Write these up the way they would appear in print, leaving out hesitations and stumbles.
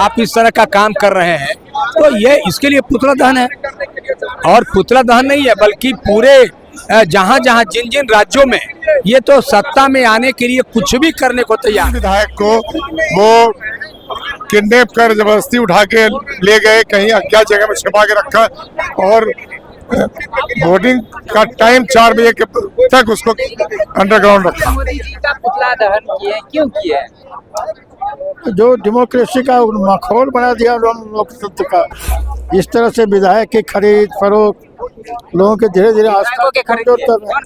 आप इस तरह का काम कर रहे हैं तो ये इसके लिए पुतला दहन है। और पुतला दहन नहीं है बल्कि पूरे जहां जहां जिन जिन राज्यों में ये तो सत्ता में आने के लिए कुछ भी करने को तैयार। विधायक को वो किडनैप कर जबरदस्ती उठा के ले गए, कहीं अज्ञात जगह में छिपा के रखा और वोटिंग का टाइम 4 बजे तक उसको अंडरग्राउंड रखा। मोदी जी का पुतला दहन किए, क्यों किए? जो डेमोक्रेसी का माहौल बना दिया लोकतंत्र का, इस तरह से विधायक की खरीद फरोख्त लोगों के धीरे धीरे आस्था के खरीद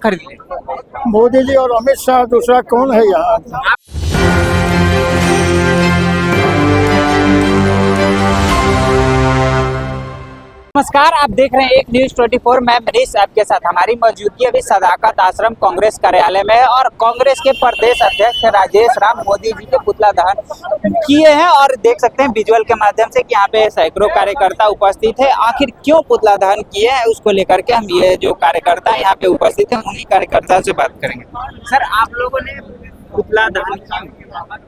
लिए मोदी जी और अमित शाह, दूसरा कौन है यहाँ? नमस्कार, आप देख रहे हैं एक न्यूज 24। मैं मनीष आपके साथ। हमारी मौजूदगी अभी सदाकत आश्रम कांग्रेस कार्यालय में है और कांग्रेस के प्रदेश अध्यक्ष राजेश राम मोदी जी के पुतला दहन किए हैं और देख सकते हैं विजुअल के माध्यम से कि यहाँ पे सैकड़ों कार्यकर्ता उपस्थित है। आखिर क्यों पुतला दहन किए हैं उसको लेकर के हम ये जो कार्यकर्ता यहाँ पे उपस्थित है उन्हीं कार्यकर्ताओं से बात करेंगे। सर, आप लोगों ने पुतला दहन क्यों किया?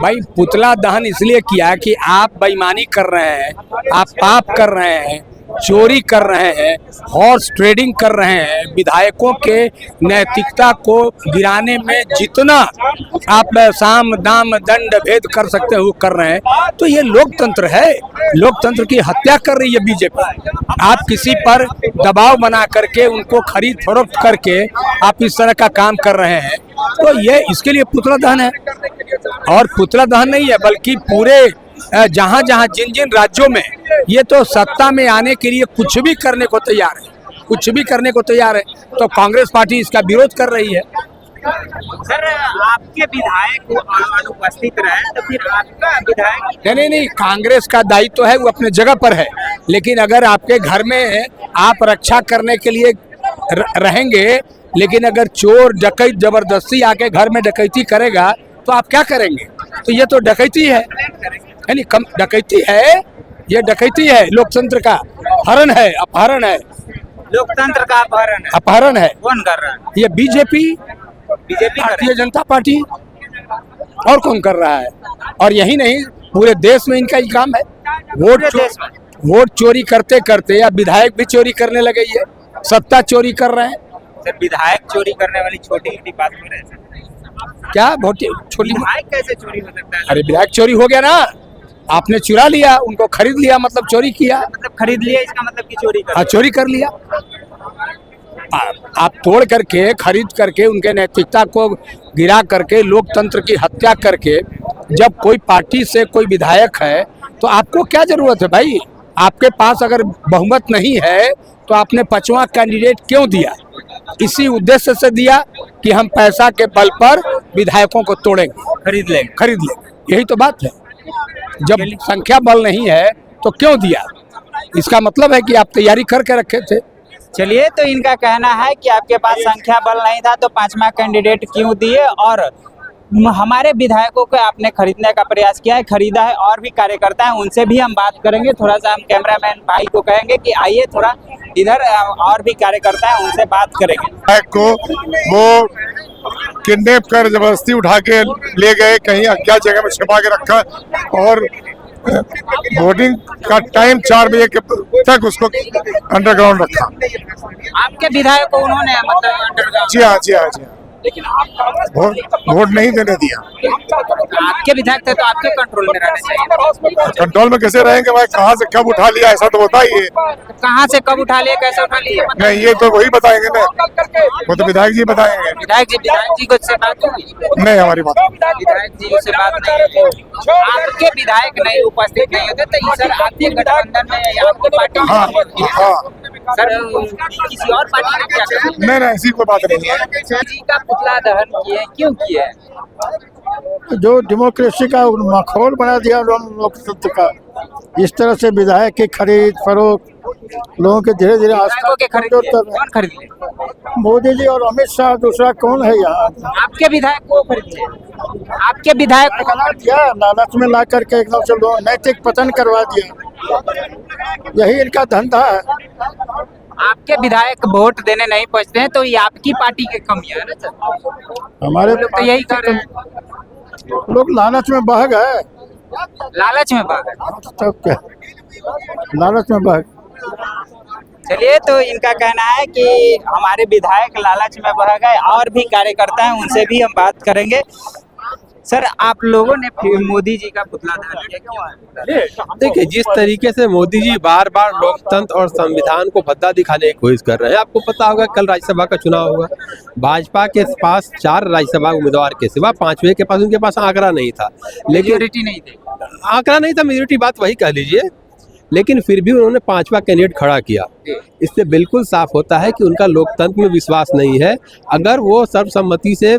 भाई पुतला दहन इसलिए किया कि आप बेईमानी कर रहे हैं, आप पाप कर रहे हैं, चोरी कर रहे हैं, हॉर्स ट्रेडिंग कर रहे हैं। विधायकों के नैतिकता को गिराने में जितना आप साम दाम दंड भेद कर सकते हो कर रहे हैं। तो ये लोकतंत्र है, लोकतंत्र की हत्या कर रही है बीजेपी। आप किसी पर दबाव बना करके उनको खरीद फरोख्त करके आप इस तरह का काम कर रहे हैं तो ये इसके लिए पुतला दहन है। और पुतला दहन नहीं है बल्कि पूरे जहां जहां जिन जिन राज्यों में ये तो सत्ता में आने के लिए कुछ भी करने को तैयार है, कुछ भी करने को तैयार है। तो कांग्रेस पार्टी इसका विरोध कर रही है। सर, आपके विधायक अनुपस्थित रहे तो फिर आपका विधायक नहीं, कांग्रेस का दायित्व तो है, वो अपने जगह पर है। लेकिन अगर आपके घर में आप रक्षा करने के लिए रहेंगे, लेकिन अगर चोर डकैत जबरदस्ती आके घर में डकैती करेगा तो आप क्या करेंगे? तो ये तो डकैती है, यानी कम डकैती है, ये डकैती है, लोकतंत्र का हरण है, अपहरण है। लोकतंत्र का अपहरण है। अपहरण है। कौन कर रहा है? ये बीजेपी भारतीय जनता पार्टी। और कौन कर रहा है? और यही नहीं, पूरे देश में इनका ही काम है। वोट चोरी करते करते या विधायक भी चोरी करने लगे, ये सत्ता चोरी कर रहे हैं। सर, विधायक चोरी करने वाली छोटी बात हो रही है। क्या छोटी विधायक कैसे चोरी हो सकता है? अरे विधायक चोरी हो गया ना, आपने चुरा लिया, उनको खरीद लिया, मतलब चोरी किया। मतलब खरीद लिया, इसका मतलब कि चोरी कर। हाँ, चोरी कर लिया। आप तोड़ करके खरीद करके उनके नैतिकता को गिरा करके लोकतंत्र की हत्या करके जब कोई पार्टी से कोई विधायक है तो आपको क्या जरूरत है भाई? आपके पास अगर बहुमत नहीं है तो आपने 5वां कैंडिडेट क्यों दिया? इसी उद्देश्य से दिया कि हम पैसा के बल पर विधायकों को तोड़ेंगे, खरीद लेंगे। यही तो बात है। जब संख्या बल नहीं है तो क्यों दिया? इसका मतलब है कि आप तैयारी करके रखे थे। चलिए, तो इनका कहना है कि आपके पास संख्या बल नहीं था तो 5वां कैंडिडेट क्यों दिए और हमारे विधायकों को आपने खरीदने का प्रयास किया है, खरीदा है। और भी कार्यकर्ता हैं, उनसे भी हम बात करेंगे। थोड़ा सा हम कैमरामैन भाई को कहेंगे कि आइए थोड़ा इधर, और भी कार्यकर्ता हैं उनसे बात करेंगे। विधायक को वो किडनैप कर जबरदस्ती उठा के ले गए, कहीं अज्ञात जगह में छिपा के रखा और वोटिंग का टाइम 4 बजे तक उसको अंडरग्राउंड रखा। आपके विधायक को उन्होंने मतलब अंडरग्राउंड? जी हाँ। लेकिन वोट नहीं देने दिया। आपके विधायक थे तो आपके कंट्रोल में रहने चाहिए। कंट्रोल में कैसे रहेंगे भाई? कहाँ से कब उठा लिया ऐसा तो बताइए। कहाँ से कब उठा लिया, कैसे उठा लिया? नहीं, ये तो वही बताएंगे ना, वो तो विधायक जी बताएंगे। विधायक जी को से बात हुई? नहीं, हमारी बात विधायक जी से बात नहीं। आपके विधायक नहीं उपस्थित नहीं होते तो सर आपके गठबंधन में आपकी पार्टी? हाँ। सर, किसी और पार्टी ने क्या करा? नहीं, ऐसी कोई बात नहीं है। जी का पुतला दहन किए, क्यों किए? जो डेमोक्रेसी का माहौल बना दिया लोकतंत्र का, इस तरह से विधायक की खरीद फरोख्त लोगों के धीरे धीरे आस्था के खरीद लिए मोदी जी और अमित शाह, दूसरा कौन है यहाँ? आपके विधायक को खरीद लिए? आपके विधायक दिया लालच में ला करके एकदम से लोग नैतिक पतन करवा दिया। यही इनका धंधा है। आपके विधायक वोट देने नहीं पहुंचते हैं तो ये आपकी पार्टी की कमी है ना सर? हमारे लोग तो यही कर रहे हैं, लोग लालच में बह गए। लालच में भाग गए। तब क्या, लालच में बह गए। चलिए, तो इनका कहना है कि हमारे विधायक लालच में बह गए। और भी कार्यकर्ता हैं, उनसे भी हम बात करेंगे। सर, आप लोगों ने फिर मोदी जी का पुतला दहन किया, क्यों? देखिए, जिस तरीके से मोदी जी बार बार लोकतंत्र और संविधान को भद्दा दिखाने की कोशिश कर रहे हैं, आपको पता होगा कल राज्यसभा का चुनाव हुआ, भाजपा के पास 4 राज्यसभा उम्मीदवार के सिवा 5वें के पास उनके पास आंकड़ा नहीं था। लेकिन मेजोरिटी नहीं थी, आंकड़ा नहीं था, मेजोरिटी बात वही कह लीजिए, लेकिन फिर भी उन्होंने 5वां कैंडिडेट खड़ा किया। इससे बिल्कुल साफ होता है कि उनका लोकतंत्र में विश्वास नहीं है। अगर वो सर्वसम्मति से,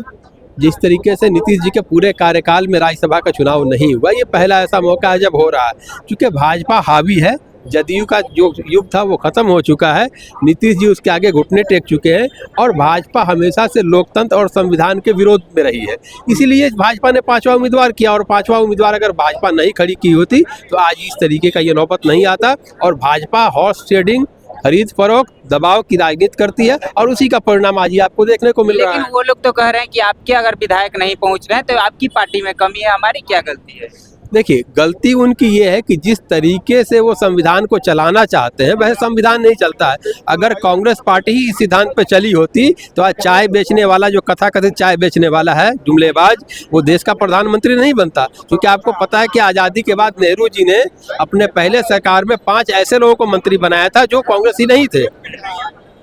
जिस तरीके से नीतीश जी के पूरे कार्यकाल में राज्यसभा का चुनाव नहीं हुआ, ये पहला ऐसा मौका है जब हो रहा है। क्योंकि भाजपा हावी है, जदयू का जो युग था वो खत्म हो चुका है, नीतीश जी उसके आगे घुटने टेक चुके हैं और भाजपा हमेशा से लोकतंत्र और संविधान के विरोध में रही है। इसीलिए भाजपा ने 5वां उम्मीदवार किया और 5वां उम्मीदवार अगर भाजपा नहीं खड़ी की होती तो आज इस तरीके का ये नौबत नहीं आता। और भाजपा हॉर्स ट्रेडिंग, खरीद फरोख्त, दबाव की राजनीति करती है और उसी का परिणाम आज ही आपको देखने को मिल रहा है। लेकिन वो लोग तो कह रहे हैं कि आपके अगर विधायक नहीं पहुंच रहे हैं तो आपकी पार्टी में कमी है, हमारी क्या गलती है? देखिए, गलती उनकी ये है कि जिस तरीके से वो संविधान को चलाना चाहते हैं वह संविधान नहीं चलता है। अगर कांग्रेस पार्टी ही इस सिद्धांत पे चली होती तो आज चाय बेचने वाला, जो कथाकथित चाय बेचने वाला है जुमलेबाज, वो देश का प्रधानमंत्री नहीं बनता। क्योंकि आपको पता है कि आज़ादी के बाद नेहरू जी ने अपने पहले सरकार में 5 ऐसे लोगों को मंत्री बनाया था जो कांग्रेसी नहीं थे,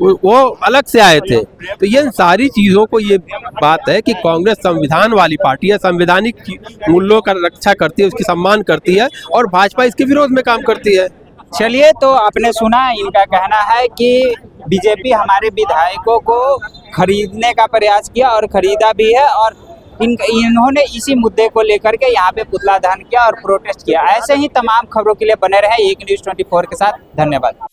वो अलग से आए थे। तो ये सारी चीज़ों को, ये बात है कि कांग्रेस संविधान वाली पार्टी है, संवैधानिक मूल्यों का रक्षा करती है, उसकी सम्मान करती है और भाजपा इसके विरोध में काम करती है। चलिए, तो आपने सुना, इनका कहना है कि बीजेपी हमारे विधायकों को खरीदने का प्रयास किया और खरीदा भी है और इन्होंने इसी मुद्दे को लेकर के यहाँ पे पुतला दहन किया और प्रोटेस्ट किया। ऐसे ही तमाम खबरों के लिए बने रहे एक न्यूज़ 24 के साथ। धन्यवाद।